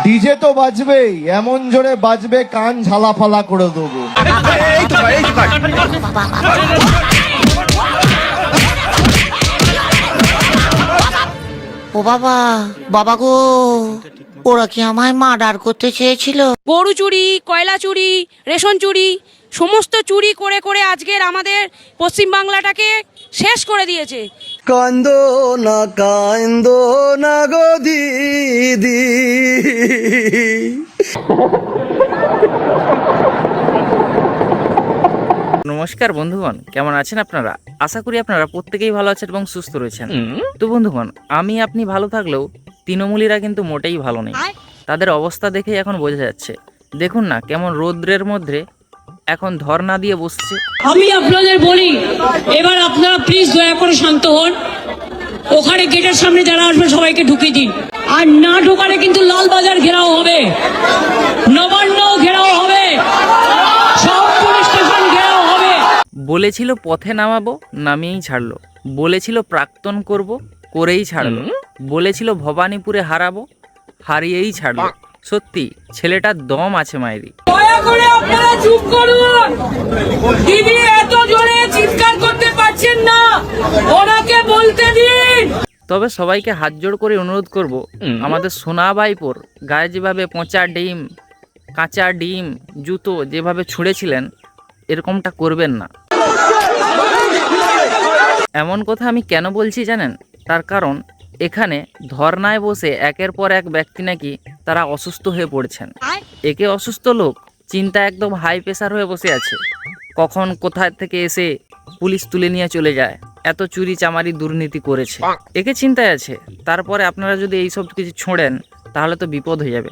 DJ তো বাজবেই, এমন জোরে বাজবে কান ঝালাফালা করে দেবো। ও বাবা, বাবা গো, ওরা কি আমায় মার্ডার করতে চেয়েছিল? গরু চুরি, কয়লা চুরি, রেশন চুরি, সমস্ত চুরি করে করে আজকের আমাদের পশ্চিমবাংলাটাকে শেষ করে দিয়েছে। কান্দো না গো দিদি। নমস্কার বন্ধুগণ, কেমন আছেন আপনারা? আশা করি আপনারা প্রত্যেকেই ভালো আছেন এবং সুস্থ রয়েছেন। তো বন্ধুগণ, আপনি ভালো থাকলেও তৃণমূলীরা কিন্তু মোটেই ভালো নেই। তাদের অবস্থা দেখেই এখন বোঝা যাচ্ছে। দেখুন না কেমন রৌদ্রের মধ্যে এখন ধর্ণা দিয়ে বসছে। আমি আপনাদের বলি, এবার আপনারা প্লিজ দয়া করে শান্ত হন। ওখানে গেটের সামনে যারা আসবে সবাইকে ঢুকিয়ে দিন, আর না ঢোকালে কিন্তু লালবাজার ঘেরাও হবে, নবান্ন ঘেরাও হবে, সব পুলিশ স্টেশন ঘেরাও হবে। বলেছিল পথে নামাবো, নামিয়েই ছাড়লো। বলেছিল প্রাক্তন করব, করেই ছাড়লো। বলেছিল ভবানীপুরে হারাবো, হারিয়েই ছাড়লো। সত্যি ছেলেটার দম আছে মায়েরি। দয়া করে আপনারা চুপ করুন। দিদি এত জোরে চিৎকার করতে পারছেন না, ওনাকে বলতে দিন। তবে সবাইকে হাত জোড় করে অনুরোধ করব, আমাদের সোনা ভাইপোর গায়ে যেভাবে পচা ডিম, কাঁচা ডিম, জুতো যেভাবে ছুঁড়েছিলেন, এরকমটা করবেন না। এমন কথা আমি কেন বলছি জানেন? তার কারণ এখানে ধর্নায় বসে একের পর এক ব্যক্তি নাকি তারা অসুস্থ হয়ে পড়ছেন। একে অসুস্থ লোক চিন্তা একদম হাই প্রেসার হয়ে বসে আছে, কখন কোথায় থেকে এসে পুলিশ তুলে নিয়ে চলে যায়। এত চুরি চামারি দুর্নীতি করেছে, একে চিন্তায় আছে। তারপরে আপনারা যদি এইসব কিছু ছোঁড়েন তাহলে তো বিপদ হয়ে যাবে।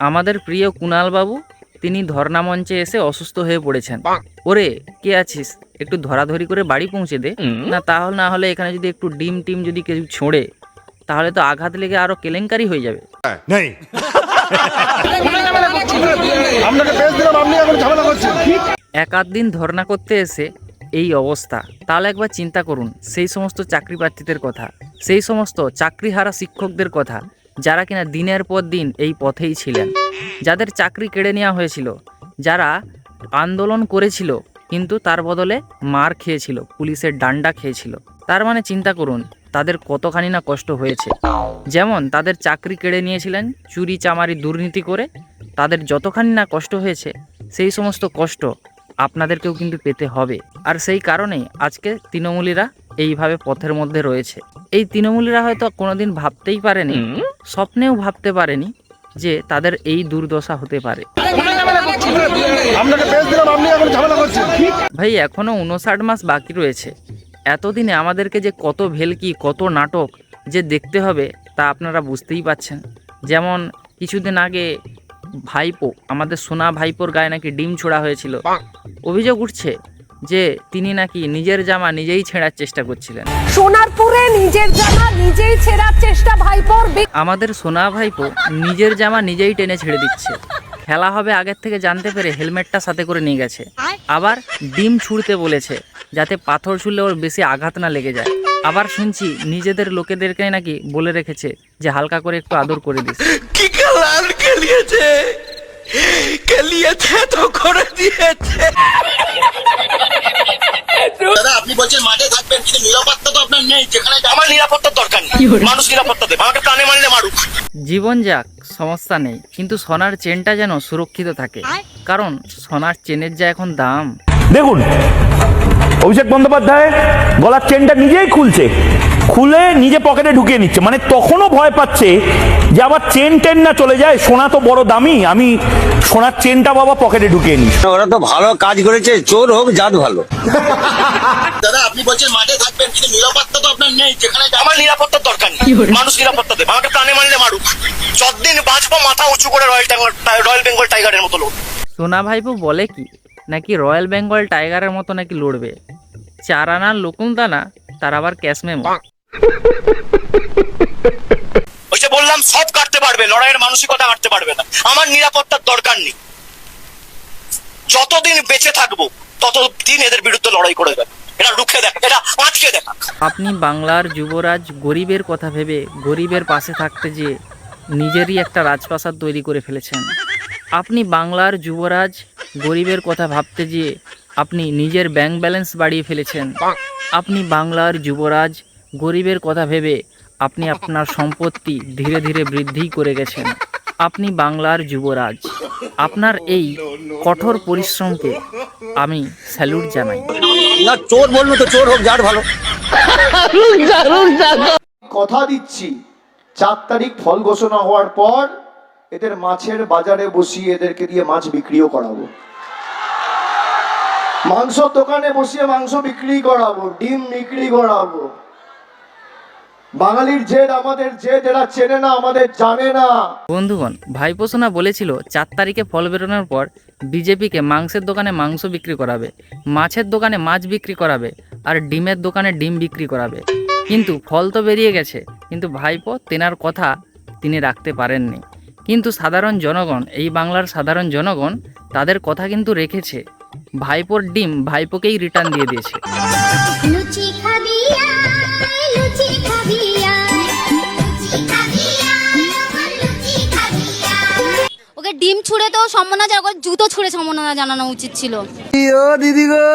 আমাদের প্রিয় কুণাল বাবু, তিনি ধর্ণা মঞ্চে এসে অসুস্থ হয়ে পড়েছেন। ওরে কে আছিস, একটু ধরাধরি করে বাড়ি পৌঁছে দে না, তাহলে না হলে এখানে যদি একটু ডিম টিম যদি কেউ ছোঁড়ে তাহলে তো আঘাত লেগে আরো কেলেঙ্কারি হয়ে যাবে। এক আধ দিন ধর্ণা করতে এসে এই অবস্থা, তাহলে একবার চিন্তা করুন সেই সমস্ত চাকরি প্রার্থীদের কথা, সেই সমস্ত চাকরিহারা শিক্ষকদের কথা, যারা কিনা দিনের পর দিন এই পথেই ছিলেন, যাদের চাকরি কেড়ে নেওয়া হয়েছিল, যারা আন্দোলন করেছিল কিন্তু তার বদলে মার খেয়েছিল, পুলিশের ডান্ডা খেয়েছিল। তার মানে চিন্তা করুন তাদের কতখানি না কষ্ট হয়েছে। যেমন তাদের চাকরি কেড়ে নিয়েছিলেন চুরি চামারি দুর্নীতি করে, তাদের যতখানি না কষ্ট হয়েছে সেই সমস্ত কষ্ট আপনাদেরকেও কিন্তু পেতে হবে। আর সেই কারণেই আজকে তৃণমূলীরা এইভাবে পথের মধ্যে রয়েছে। এই তৃণমূলীরা হয়তো কোনোদিন ভাবতেই পারেনি, স্বপ্নেও ভাবতে পারেনি যে তাদের এই দুর্দশা হতে পারে। ভাই এখনো 59 মাস বাকি রয়েছে। এতদিনে আমাদেরকে যে কত ভেলকি, কত নাটক যে দেখতে হবে তা আপনারা বুঝতেই পাচ্ছেন। যেমন কিছুদিন আগে ভাইপো, আমাদের সোনা ভাইপোর গায়ে নাকি ডিম ছোড়া হয়েছিল। অভিযোগ উঠছে যে তিনি নাকি নিজের জামা নিজেই ছেঁড়ার চেষ্টা করছিলেন। সোনারপুরে নিজের জামা নিজেই ছেঁড়ার চেষ্টা ভাইপোর। আমাদের সোনা ভাইপো নিজের জামা নিজেই টেনে ছেড়ে দিচ্ছে। খেলা হবে আগের থেকে জানতে পেরে হেলমেটটা সাথে করে নিয়ে গেছে। আবার ডিম ছুঁড়তে বলেছে যাতে পাথর ছুঁড়লে ওর বেশি আঘাত না লেগে যায়। আবার শুনছি নিজেদের লোকেদেরকে নাকি বলে রেখেছে যে হালকা করে একটু আদর করে দিস। কি কালার খেলিয়েছে তো করে দিয়েছে। দাদা আপনি বলছেন মাঠে থাকবেন, কিন্তু নিরাপত্তা তো আপনার নেই। যেখানে আমার নিরাপত্তার দরকার নেই, মানুষ নিরাপত্তা দেবে, আমাকে প্রাণে মারলে মারুক। জীবন যাক, সমস্যা নেই, কিন্তু সোনার চেনটা যেন সুরক্ষিত থাকে, কারণ সোনার চেনের যা এখন দাম। দেখুন অভিষেক বন্দ্যোপাধ্যায় গলার চেনটা নিজেই খুলছে, খুলে নিজে পকেটে ঢুকিয়ে নিচ্ছে। মানে তখনও ভয় পাচ্ছে যে আবার চেন টেন না চলে যায়, সোনা তো বড় দামি, আমি সোনার চেনটা বাবা পকেটে ঢুকিয়ে নিচ্ছি। ওরা তো ভালো কাজ করেছে, চোর হোক জাত ভালো। দাদা আপনি বলছেন মাঠে থাকবেন, কিন্তু নিরাপত্তা তো আপনার নেই। যেখানে আমার নিরাপত্তার দরকার নেই, মানুষ নিরাপত্তা দেবে, আমাকে প্রাণে মারলে মারুক। যতদিন বাঁচবো মাথা উঁচু করে রয়্যাল বেঙ্গল টাইগারের মতো লোক। সোনা ভাইপো বলে কি নাকি রয়্যাল বেঙ্গল টাইগারের মতো নাকি লড়বে। 4 আনার লকুমদানা, তার আবার ক্যাশ মেমো। ওই যে বললাম সব কাটতে পারবে, লড়াইয়ের মানসিকতা কাটতে পারবে না। আমার নিরাপত্তার দরকার নেই। যতদিন বেঁচে থাকবো ততদিন এদের বিরুদ্ধে লড়াই করে যাবে। এটা রুখে দেখ, এটা আটকে দেখ। আপনি বাংলার যুবরাজ গরিবের কথা ভেবে গরিবের পাশে থাকতে যেয়ে নিজেরই একটা রাজপ্রাসাদ তৈরি করে ফেলেছেন। আপনি বাংলার যুবরাজ গরিবের কথা ভাবতে যেয়ে আপনি নিজের ব্যাংক ব্যালেন্স বাড়িয়ে ফেলেছেন। আপনি বাংলার যুবরাজ গরিবের কথা ভেবে আপনি আপনার সম্পত্তি ধীরে ধীরে বৃদ্ধি করে গেছেন। আপনি বাংলার যুবরাজ, আপনার এই কঠোর পরিশ্রমকে আমি স্যালুট জানাই। না চোর বলবো তো চোর হোক, যার ভালো। কথা দিচ্ছি 4 তারিখ ফল ঘোষণা হওয়ার পর এদের মাছের বাজারে বসিয়ে এদেরকে দিয়ে মাছ বিক্রিও করাবো, মাংস দোকানে বসিয়ে মাংস বিক্রি করাবো, ডিম বিক্রি করাবো। বাঙালির জেদ আমাদের জেদ, এরা চেনে না, আমাদের জানে না। বন্ধুগণ, ভাইপোসোনা বলেছিল 4 তারিখে ফল বেরোনোর পর বিজেপিকে মাংসের দোকানে মাংস বিক্রি করাবে, মাছের দোকানে মাছ বিক্রি করাবে, আর ডিমের দোকানে ডিম বিক্রি করাবে। কিন্তু ফল তো বেরিয়ে গেছে, কিন্তু ভাইপো তেনার কথা তিনি রাখতে পারেননি। কিন্তু সাধারণ জনগণ, এই বাংলার সাধারণ জনগণ তাদের কথা কিন্তু রেখেছে। ভাইপোর ডিম ভাইপোকেই রিটার্ন দিয়ে দিয়েছে। ওকে ডিম ছুঁড়ে তো সম্মাননা জানানো, জুতো ছুঁড়ে সম্মাননা জানানো উচিত ছিল। ও দিদি গো,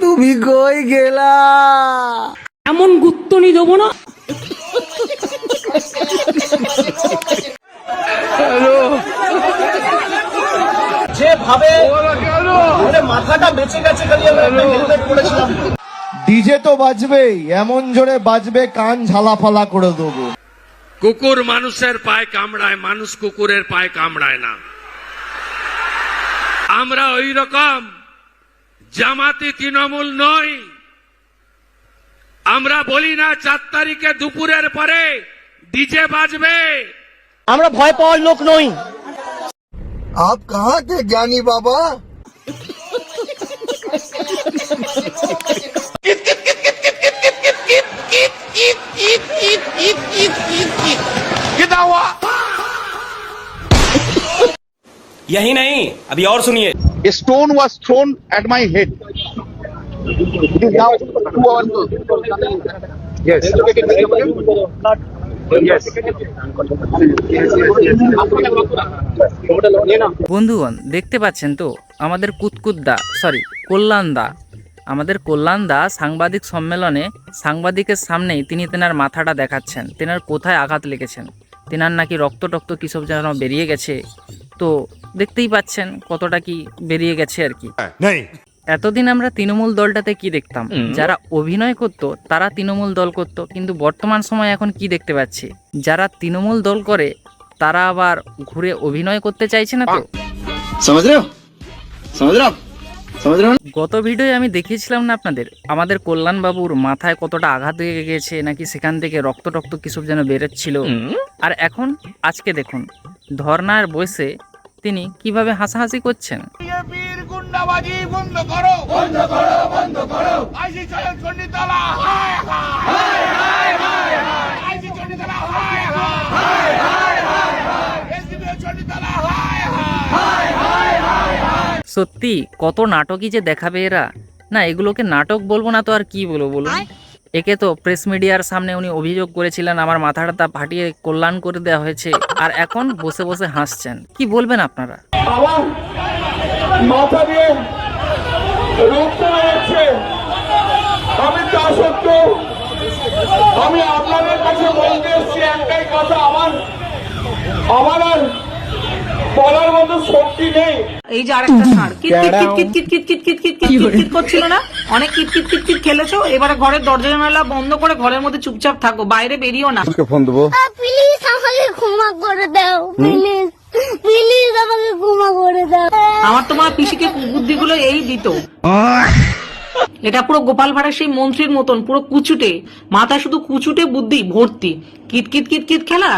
তুমি কই গেলা? এমন গুত্তনি দেবো না। যে ভাবে মাথাটা বেঁচে গেছে, খালি আমরা একটা হেলমেট পরেছিলাম। ডিজে তো বাজবেই, এমন জোরে বাজবে কান ঝালাফালা করে দেবো। কুকুর মানুষের পায়ে কামড়ায়, মানুষ কুকুরের পায়ে কামড়ায় না। আমরা ওই রকম জামাতি তৃণমূল নই। আমরা বলি না 4 তারিখে দুপুরের পরে ডিজে বাজবে। আমরা ভয় পাওয়ার লোক নই। আপ কাহা কে জ্ঞানী বাবা? यही नहीं, अभी और सुनिए। A stone was thrown at my head. It is now 2 hours. Yes. Yes. বন্ধুগণ, দেখতে পাচ্ছেন তো আমাদের কল্যাণদা, আমাদের কল্যাণদা সাংবাদিক সম্মেলনে সাংবাদিকের সামনেই তিনি তেনার মাথাটা দেখাচ্ছেন, তেনার কোথায় আঘাত লেগেছেন। তেনার নাকি রক্ত কিসব যেন বেরিয়ে গেছে। তো দেখতেই পাচ্ছেন কতটা কি বেরিয়ে গেছে আর কি। এতদিন আমরা তৃণমূল দলটাতে কি দেখতাম, যারা অভিনয় করত তারা তৃণমূল দল করত, কিন্তু বর্তমান সময় এখন কি দেখতে পাচ্ছি, যারা তৃণমূল দল করে তারা আবার ঘুরে অভিনয় করতে চাইছে না। তো গত ভিডিওয়ে আমি দেখিয়েছিলাম না আপনাদের, আমাদের কল্যাণবাবুর মাথায় কতটা আঘাত লেগে গেছে, নাকি সেখান থেকে রক্ত কিসব যেন বেরোচ্ছিল। আর এখন আজকে দেখুন ধর্নার বসে তিনি কিভাবে হাসাহাসি করছেন। সত্যি কত নাটকই যে দেখাবে এরা। না, এগুলোকে নাটক বলবো না তো আর কি বলবো বলুন। একে তো প্রেস মিডিয়ার সামনে উনি অভিযোগ করেছিলেন আমার মাথাটা ফাটিয়ে কল্যাণ করে দেওয়া হয়েছে, আর এখন বসে বসে হাসছেন। কি বলবেন আপনারা? মাথা দিয়ে রক্ত বেরোচ্ছে, আমি তা সত্ত্বেও আমি আপনাদের কাছে বলতে এসেছি একটাই কথা, আমার আর বলার মতো শক্তি নেই। এই যে আরেকটা ষাঁড় কিট করছিল না, অনেক কিট খেলেছো, এবারে ঘরের দরজা জানালা বন্ধ করে ঘরের মধ্যে চুপচাপ থাকো, বাইরে বেরিও না। ফোন দেবো, প্লিজ আমাকে ক্ষমা করে দাও, প্লিজ প্লিজ আমাকে ক্ষমা করে দাও। আমার তোমার পিসিকে বুদ্ধিগুলো এই দিত। এটা পুরো গোপাল ভাড়ার সেই মন্ত্রীর মতন, পুরো কুচুটে মাথা, শুধু কুচুটে বুদ্ধি ভর্তি। কিট খেলা,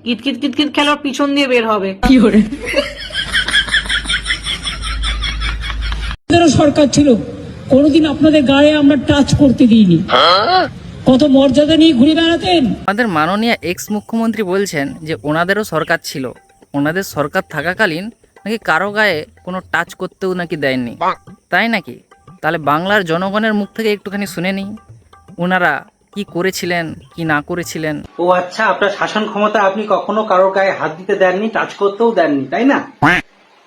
কিট খেলার পিছন দিয়ে বের হবে। কি করে সরকার ছিল, কোনোদিন আপনাদের গায়ে আমরা টাচ করতে দিইনি, কত মর্যাদা নিয়ে ঘুরে বেড়াতেন। আমাদের মাননীয় এক্স মুখ্যমন্ত্রী বলছেন যে ওনাদেরও সরকার ছিল, ওনাদের সরকার থাকাকালীন নাকি কারো গায়ে কোনো টাচ করতেও নাকি দেয়নি, তাই নাকি? তাহলে বাংলার জনগণের মুখ থেকে একটুখানি শুনে নিই ওনারা কি করেছিলেন কি না করেছিলেন। ও আচ্ছা, আপনার শাসন ক্ষমতা আপনি কখনো কারোর গায়ে হাত দিতে দেননি, টাচ করতেও দেননি, তাই না?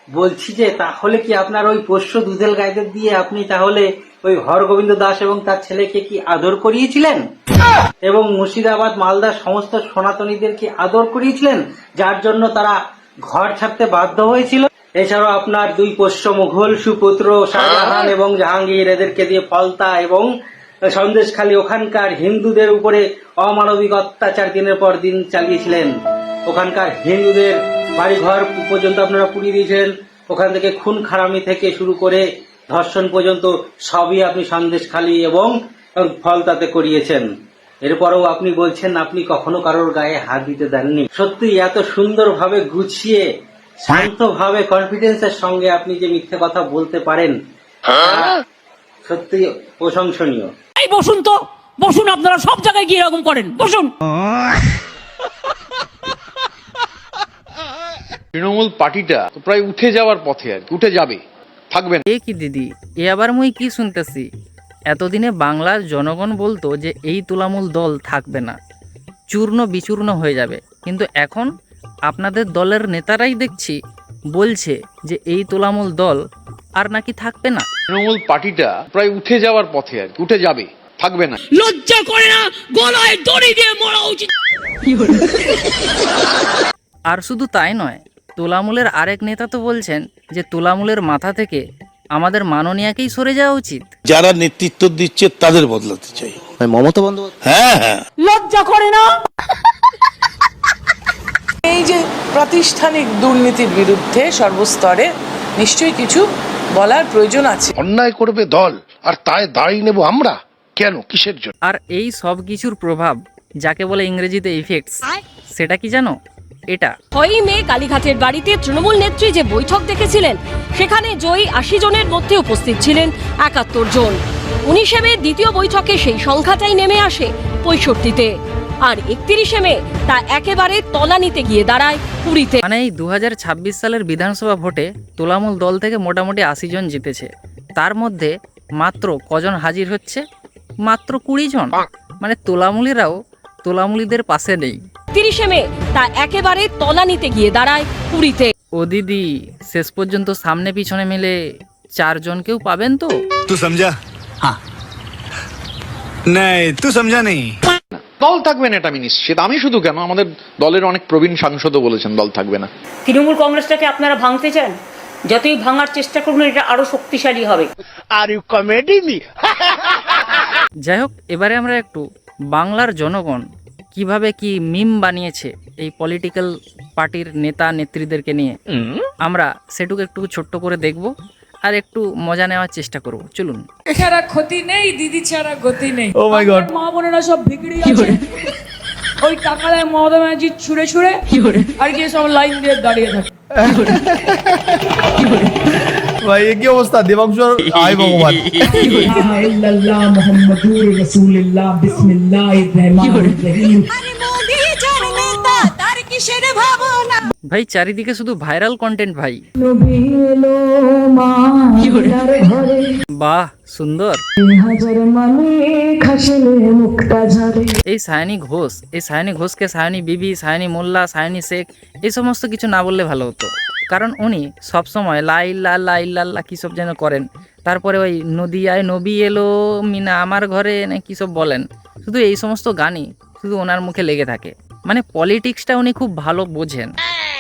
বলছি যে তাহলে কি আপনার ওই পোষ্য দুধেল গাইদের দিয়ে আপনি তাহলে ওই হরগোবিন্দ দাস এবং তার ছেলেকে কি আদর করিয়েছিলেন, এবং মুর্শিদাবাদ মালদার সমস্ত সনাতনীদের কি আদর করিয়েছিলেন, যার জন্য তারা ঘর ছাড়তে বাধ্য হয়েছিল? এছাড়াও আপনার দুই পোষ্য মুঘল সুপুত্র শাহজাহান এবং জাহাঙ্গীর, এদেরকে দিয়ে ফলতা এবং সন্দেশখালী ওখানকার হিন্দুদের উপরে অমানবিক অত্যাচার দিনের পর দিন চালিয়েছিলেন। ওখানকার হিন্দুদের বাড়িঘর পর্যন্ত আপনারা পুড়িয়ে দিয়েছিলেন। ওখান থেকে খুন খারামি থেকে শুরু করে ধর্ষণ পর্যন্ত সবই আপনি সন্দেশখালী এবং ফলতাতে করিয়েছেন। এরপরেও আপনি বলছেন আপনি কখনো কারোর গায়ে হাত দিতে দেননি। সত্যি এত সুন্দরভাবে গুছিয়ে শান্তভাবে কনফিডেন্সের সঙ্গে আপনি যে মিথ্যে কথা বলতে পারেন, সত্যি প্রশংসনীয়। এই বসুন তো, বসুন, আপনারা সব জায়গায় গিয়ে এরকম করেন, বসুন। তৃণমূল পার্টিটা প্রায় উঠে যাওয়ার পথে, আর কি উঠে যাবে, থাকবে না। এ কি দিদি, এ আবার মুই কি শুনতেছি? এতদিনে বাংলার জনগণ বলতো যে এই তৃণমূল দল থাকবে না, চূর্ণ বিচূর্ণ হয়ে যাবে, কিন্তু এখন আপনাদের দলের নেতারাই দেখছি বলছে যে এই তৃণমূল দল আর নাকি থাকবে না। তৃণমূল পার্টিটা প্রায় উঠে যাওয়ার পথে, আর কি উঠে যাবে, থাকবে না। লজ্জা করে না? গলায় দড়ি দিয়ে মরা উচিত। আর শুধু তাই নয়, তৃণমূলের আরেক নেতা তো বলছেন যে তৃণমূলের মাথা থেকে আমাদের মাননীয়াকেই সরে যাওয়া উচিত। যারা নেতৃত্ব দিচ্ছে তাদের বদলাতে চাই। মমতা বন্দ্যোপাধ্যায় হ্যাঁ হ্যাঁ, লজ্জা করে না? এই যে প্রাতিষ্ঠানিক দুর্নীতির বিরুদ্ধে সর্বস্তরে নিশ্চয়ই কিছু বলার প্রয়োজন আছে। অন্যায় করবে দল আর তাই দাঁড়িয়ে নেব আমরা, কেন, কিসের জন্য? আর এই সব কিছুর প্রভাব, যাকে বলে ইংরেজিতে ইফেক্টস, সেটা কি জানো? এটা 6ই মে কালীঘাটের বাড়িতে তৃণমূল নেত্রী যে বৈঠক দেখেছিলেন, সেখানে জয়ী 80 জনের মধ্যে উপস্থিত ছিলেন 71 জন। 19 মে দ্বিতীয় বৈঠকে সেই সংখ্যাটাই নেমে আসে 65-তে, আর 31 মে তা একেবারে তলানিতে গিয়ে দাঁড়ায় 20-তে। মানে এই 2026 সালের বিধানসভা ভোটে তৃণমূল দল থেকে মোটামুটি 80 জন জিতেছে, তার মধ্যে মাত্র কজন হাজির হচ্ছে? মাত্র 20 জন। মানে তৃণমূলীরাও তৃণমূলীদের পাশে নেই। 30 মে তা একেবারে তলানিতে গিয়ে দাঁড়ায় 20-তে। ও দিদি, শেষ পর্যন্ত সামনে পিছনে মিলে 4 জনকেও পাবেন তো? তুই সমঝা? হ্যাঁ, নাই তুই সমঝা নেই। দল থাকবে না এটা আমি নিশ্চিত। আমি শুধু কেন, আমাদের দলের অনেক প্রবীণ সাংসদও বলেছেন দল থাকবে না। তৃণমূল কংগ্রেসটাকে আপনারা ভাঙতে চান, যতই ভাঙার চেষ্টা করুন এটা আরো শক্তিশালী হবে। Are you comedy me? যাই হোক, এবারে আমরা একটু বাংলার জনগণ কিভাবে কি মিম বানিয়েছে এই পলিটিক্যাল পার্টির নেতা নেত্রীদেরকে নিয়ে, আমরা সেটুকু একটু ছোট্ট করে দেখব আর একটু মজা নেওয়ার চেষ্টা করব। চলুন। ছাড়া ক্ষতি নেই, দিদি ছাড়া গতি নেই। ও মাই গড, মা বোনেরা সব ভিগড়ি আছে, ওই টাকা দেয় মমতা ব্যানার্জি ছুড়ে ছুড়ে, আর গিয়ে সব লাইন দিয়ে দাঁড়িয়ে থাকে। ভাই এ কি অবস্থা? দেবাংশ, আয় ভগবান। মুহাম্মাদুর রাসূলুল্লাহ, বিসমিল্লাহির রহমানির রহিম। ভাই চারিদিকে শুধু ভাইরাল কন্টেন্ট ভাই। বাহ, সুন্দর। এই সায়নী ঘোষকে সায়নী বিবি, সায়নী মোল্লা, সায়নী শেখ এই সমস্ত কিছু না বললে ভালো হতো, কারণ উনি সবসময় লাইল্লা কী সব যেন করেন, তারপরে ওই নদিয়ায় নবী এলো মিনা আমার ঘরে না কী সব বলেন, শুধু এই সমস্ত গানই শুধু ওনার মুখে লেগে থাকে। মানে পলিটিক্সটা উনি খুব ভালো বোঝেন,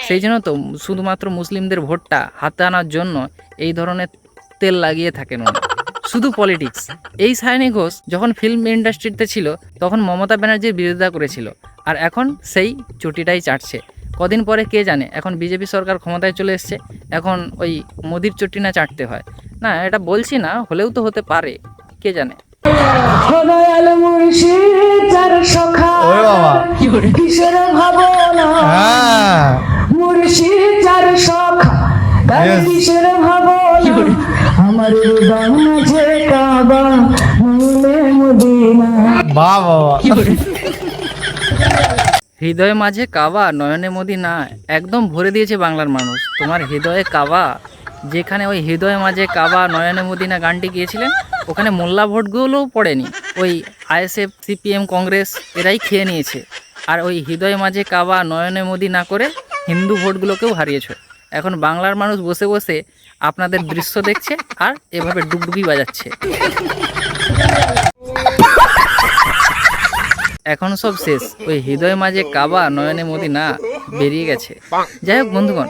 সেই জন্য তো শুধুমাত্র মুসলিমদের ভোটটা হাতে আনার জন্য এই ধরনের তেল লাগিয়ে থাকেন উনি, শুধু পলিটিক্স। এই সায়নী ঘোষ যখন ফিল্ম ইন্ডাস্ট্রিতে ছিল তখন মমতা ব্যানার্জির বিরোধিতা করেছিল, আর এখন সেই চটিটাই চাটছে। কদিন পরে কে জানে, এখন বিজেপি সরকার ক্ষমতায় চলে এসছে, এখন ওই মোদির চটি না চাটতে হয় না, এটা বলছি না, হলেও তো হতে পারে, কে জানে। হৃদয়ে মাঝে কাবা নয়নে মোদি না, একদম ভরে দিয়েছে বাংলার মানুষ। তোমার হৃদয়ে কাবা, যেখানে ওই হৃদয়ে মাঝে কাবা নয়নে মদিনা গানটি গিয়েছিলেন, ওখানে মোল্লা ভোটগুলোও পড়েনি, ওই আইএসএফ সিপিএম কংগ্রেস এরাই খেয়ে নিয়েছে। আর ওই হৃদয়ে মাঝে কাবা নয়নে মোদি না করে হিন্দু ভোটগুলোকেও হারিয়েছে। এখন বাংলার মানুষ বসে বসে আপনাদের দৃশ্য দেখছে আর এভাবে ডুগডুগি বাজাচ্ছে। এখন সব শেষ, ওই হৃদয় মাঝে কাবা নয়নে মোদি না বেরিয়ে গেছে। যাই হোক বন্ধুগণ,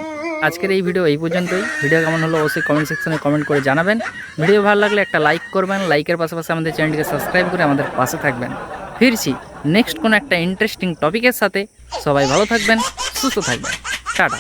আজকের এই ভিডিও এই পর্যন্তই। ভিডিও কেমন হলো অবশ্যই কমেন্ট সেকশনে কমেন্ট করে জানাবেন। ভিডিও ভালো লাগলে একটা লাইক করবেন, লাইকের পাশাপাশি আমাদের চ্যানেলটিকে সাবস্ক্রাইব করে আমাদের পাশে থাকবেন। ফিরছি নেক্সট কোনো একটা ইন্টারেস্টিং টপিকের সাথে। সবাই ভালো থাকবেন, সুস্থ থাকবেন, টাটা।